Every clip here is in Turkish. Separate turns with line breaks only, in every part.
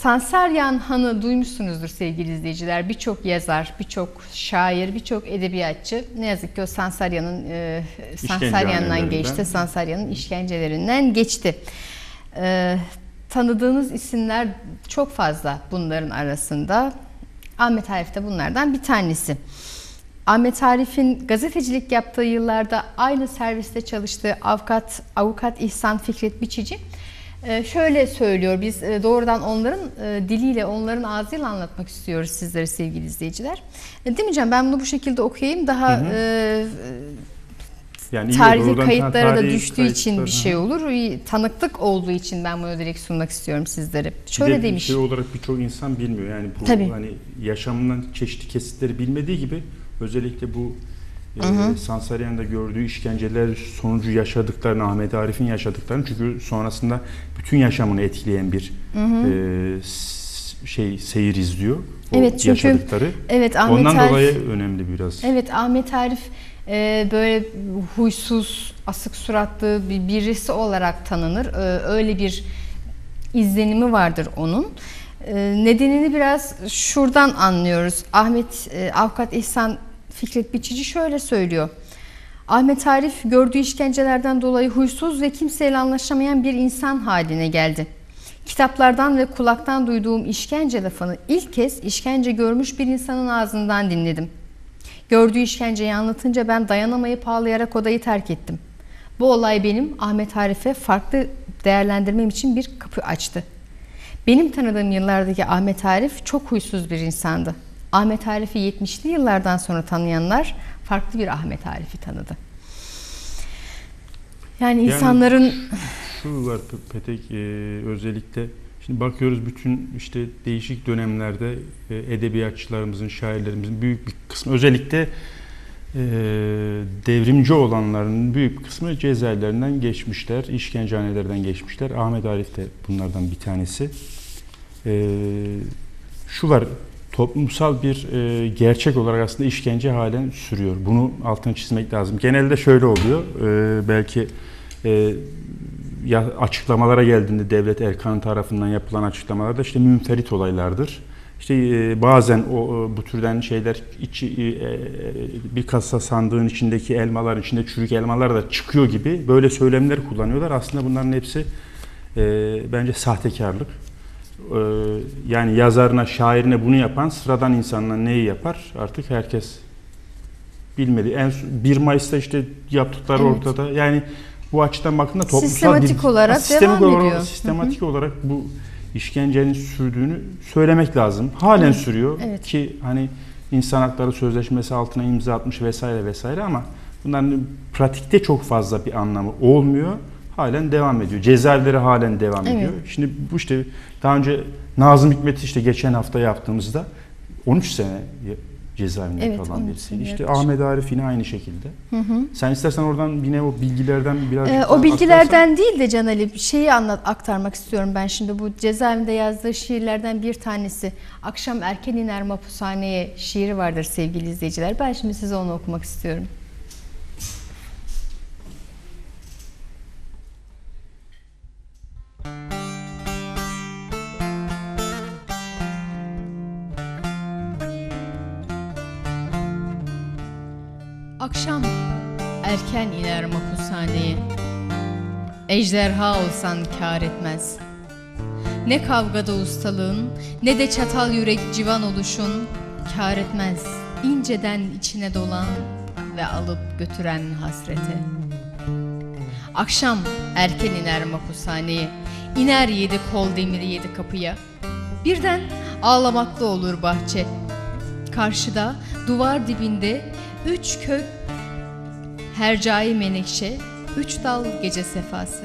Sansaryan Han'ı duymuşsunuzdur sevgili izleyiciler. Birçok yazar, birçok şair, birçok edebiyatçı ne yazık ki o Sansaryan'dan geçti. Sansaryan'ın işkencelerinden geçti. Tanıdığınız isimler çok fazla bunların arasında. Ahmet Arif de bunlardan bir tanesi. Ahmet Arif'in gazetecilik yaptığı yıllarda aynı serviste çalıştığı avukat İhsan Fikret Biçici şöyle söylüyor. Biz doğrudan onların diliyle, onların ağzıyla anlatmak istiyoruz sizlere sevgili izleyiciler. Demeyeceğim, ben bunu bu şekilde okuyayım. Daha yani tarihi kayıtlara da düştüğü için bir şey olur. Tanıklık olduğu için ben bunu direkt sunmak istiyorum sizlere. Şöyle demiş.
Şey olarak birçok insan bilmiyor. Yani bu hani yaşamından çeşitli kesitleri bilmediği gibi özellikle bu Sansaryan'da gördüğü işkenceler sonucu yaşadıklarını, Ahmet Arif'in yaşadıklarını, çünkü sonrasında bütün yaşamını etkileyen bir seyir izliyor.
Evet, çünkü
yaşadıkları.
Evet,
ondan dolayı önemli biraz.
Evet, Ahmet Arif böyle huysuz, asık suratlı birisi olarak tanınır. Öyle bir izlenimi vardır onun. Nedenini biraz şuradan anlıyoruz. Avukat İhsan Fikret Biçici şöyle söylüyor. Ahmet Arif gördüğü işkencelerden dolayı huysuz ve kimseyle anlaşamayan bir insan haline geldi. Kitaplardan ve kulaktan duyduğum işkence lafını ilk kez işkence görmüş bir insanın ağzından dinledim. Gördüğü işkenceyi anlatınca ben dayanamayıp ağlayarak odayı terk ettim. Bu olay benim Ahmet Arif'e farklı değerlendirmem için bir kapı açtı. Benim tanıdığım yıllardaki Ahmet Arif çok huysuz bir insandı. Ahmet Arif'i 70'li yıllardan sonra tanıyanlar farklı bir Ahmet Arif'i tanıdı. Yani insanların...
Şu var Petek, özellikle şimdi bakıyoruz bütün işte değişik dönemlerde edebiyatçılarımızın, şairlerimizin büyük bir kısmı, özellikle devrimci olanların büyük bir kısmı cezaevlerinden geçmişler, işkencehanelerden geçmişler. Ahmet Arif de bunlardan bir tanesi. Şu var, toplumsal bir gerçek olarak aslında işkence halen sürüyor. Bunu altını çizmek lazım. Genelde şöyle oluyor, belki açıklamalara geldiğinde devlet erkanı tarafından yapılan açıklamalarda işte münferit olaylardır. İşte bazen bu türden şeyler bir kasa sandığın içindeki elmaların içinde çürük elmalar da çıkıyor gibi böyle söylemler kullanıyorlar. Aslında bunların hepsi bence sahtekarlık. Yani yazarına, şairine bunu yapan sıradan insanla neyi yapar artık herkes bilmedi. 1 Mayıs'ta işte yaptıkları ortada. Yani bu açıdan baktığında toplumsal
sistematik olarak devam ediyor.
Sistematik olarak bu işkencenin sürdüğünü söylemek lazım. Halen sürüyor ki hani İnsan Hakları Sözleşmesi altına imza atmış vesaire vesaire, ama bunların pratikte çok fazla bir anlamı olmuyor. Halen devam ediyor. Cezaevleri halen devam ediyor. Şimdi bu işte daha önce Nazım Hikmet'i işte geçen hafta yaptığımızda 13 sene cezaevinde kalan birisiydi. İşte Ahmet Arif yine aynı şekilde. Sen istersen oradan yine o bilgilerden birazcık
o bilgilerden değil de Can Ali, şeyi aktarmak istiyorum ben şimdi. Bu cezaevinde yazdığı şiirlerden bir tanesi Akşam Erken İner Mapushaneye şiiri vardır sevgili izleyiciler. Ben şimdi size onu okumak istiyorum. Akşam erken iner mapushaneye, ejderha olsan kâr etmez. Ne kavgada ustalığın, ne de çatal yürek civan oluşun kâr etmez. İnceden içine dolan ve alıp götüren hasrete. Akşam erken iner mapushaneye, iner 7 kol demiri 7 kapıya. Birden ağlamaklı olur bahçe. Karşıda duvar dibinde 3 kök hercai menekşe, 3 dal gece sefası.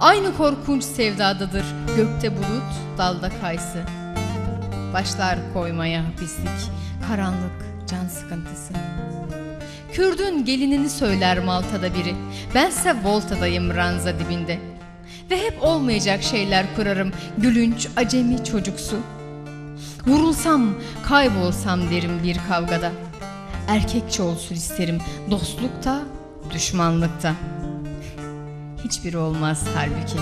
Aynı korkunç sevdadadır gökte bulut, dalda kayısı. Başlar koymaya hapislik, karanlık, can sıkıntısı. Kürdün gelinini söyler Malta'da biri, bense Volta'dayım ranza dibinde. Ve hep olmayacak şeyler kurarım, gülünç, acemi, çocuksu. Vurulsam, kaybolsam derim bir kavgada. Erkekçe olsun isterim dostlukta, düşmanlıkta. Hiçbiri olmaz halbuki.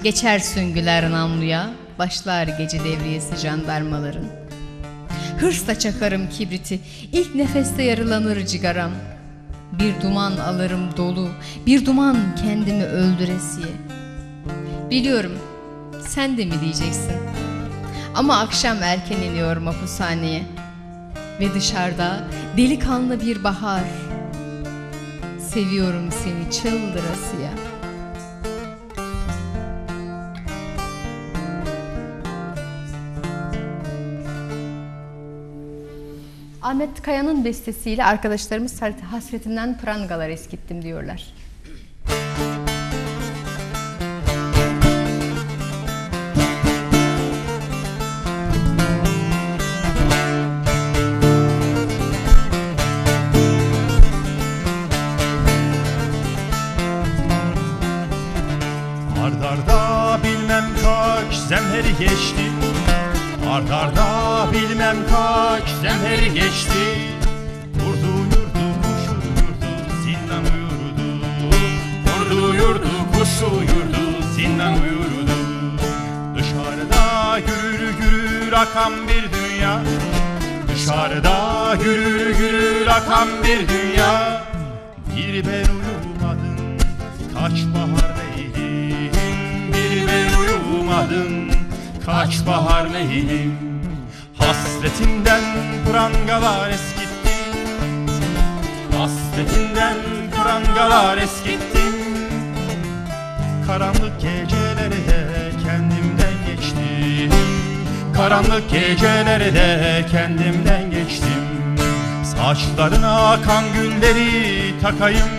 Geçer süngüler namluya, başlar gece devriyesi jandarmaların. Hırsla çakarım kibriti, ilk nefeste yarılanır cigaram. Bir duman alırım dolu, bir duman kendimi öldüresiye. Biliyorum, sen de mi diyeceksin? Ama akşam erken iniyor mahpushaneye. Ve dışarıda delikanlı bir bahar. Seviyorum seni çıldırasıya. Ahmet Kaya'nın bestesiyle arkadaşlarımız hasretinden prangalar eskittim diyorlar.
Ardarda bilmem kaç zemheri geçti, ardarda bilmem kaç zemheri geçti. Vurdu yurdu kuşu yurdu zindan uyurdu, vurdu yurdu kuşu yurdu zindan uyurdu. Dışarıda gürül gürül akan bir dünya, dışarıda gürül gürül akan bir dünya. Bir ben uyumadım kaç bahar leylim, bir ben uyumadım kaç bahar leylim. Hasretinden prangalar eskitti, hasretinden prangalar eskitti. Karanlık gecelere de kendimden geçtim, karanlık gecelere de kendimden geçtim. Saçlarına akan gülleri takayım,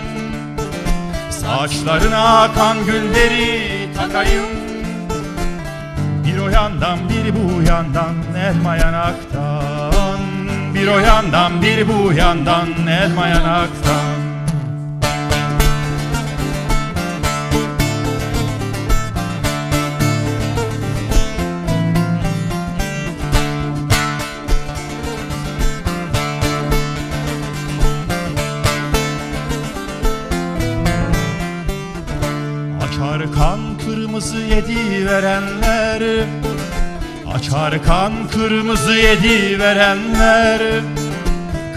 saçlarına akan gülleri takayım. Bir o yandan bir bu yandan elma yanaktan, bir o yandan bir bu yandan elma yanaktan. Açar kan kırmızı yedi verenler, açar kan kırmızı yedi verenler.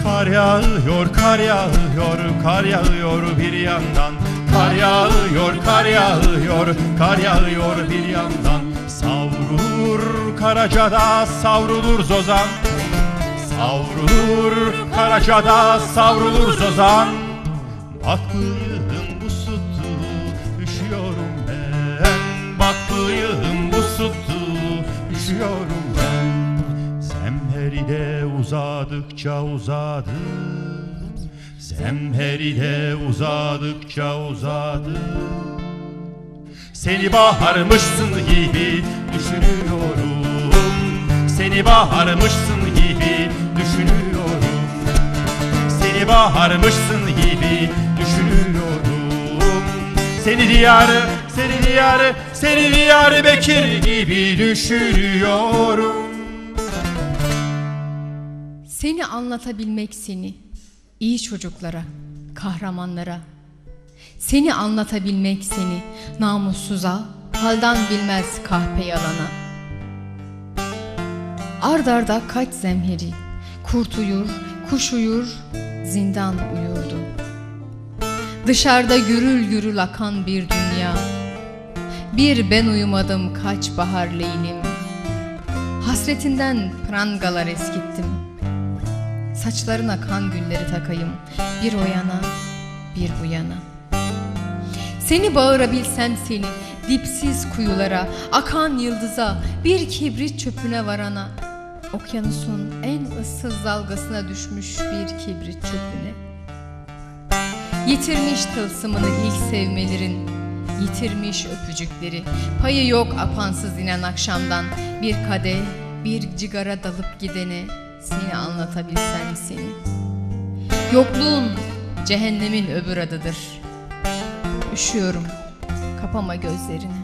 Kar yağıyor, kar yağıyor, kar yağıyor bir yandan. Kar yağıyor, kar yağıyor, kar yağıyor bir yandan. Savrulur Karaca'da savrulur Zozan, savrulur Karaca'da savrulur Zozan. Bak bıyığım bu sütü üşüyorum ben, bak bıyığım bu sütü üşüyorum ben. Zemheride uzadıkça uzadı, zemheride uzadıkça uzadı. Seni baharmışsın gibi düşünüyorum, seni baharmışsın gibi düşünüyorum, seni baharmışsın gibi düşünüyorum. Seni diyarı, seni diyarı, seni diyarı Bekir gibi düşünüyorum.
Seni anlatabilmek seni, iyi çocuklara, kahramanlara. Seni anlatabilmek seni, namussuza, haldan bilmez kahpe yalana. Ard arda kaç zemheri, kurt uyur, kuş uyur, zindan uyurdu. Dışarıda gürül gürül akan bir dünya. Bir ben uyumadım kaç bahar leylim. Hasretinden prangalar eskittim. Saçlarına kan gülleri takayım, bir o yana, bir bu yana. Seni bağırabilsem seni, dipsiz kuyulara, akan yıldıza, bir kibrit çöpüne varana. Okyanusun en ıssız dalgasına düşmüş bir kibrit çöpüne. Yitirmiş tılsımını ilk sevmelerin, yitirmiş öpücükleri. Payı yok apansız inen akşamdan, bir kadeh, bir cigara dalıp gidene. Seni anlatabilsem seni. Yokluğun cehennemin öbür adıdır. Üşüyorum, kapama gözlerini.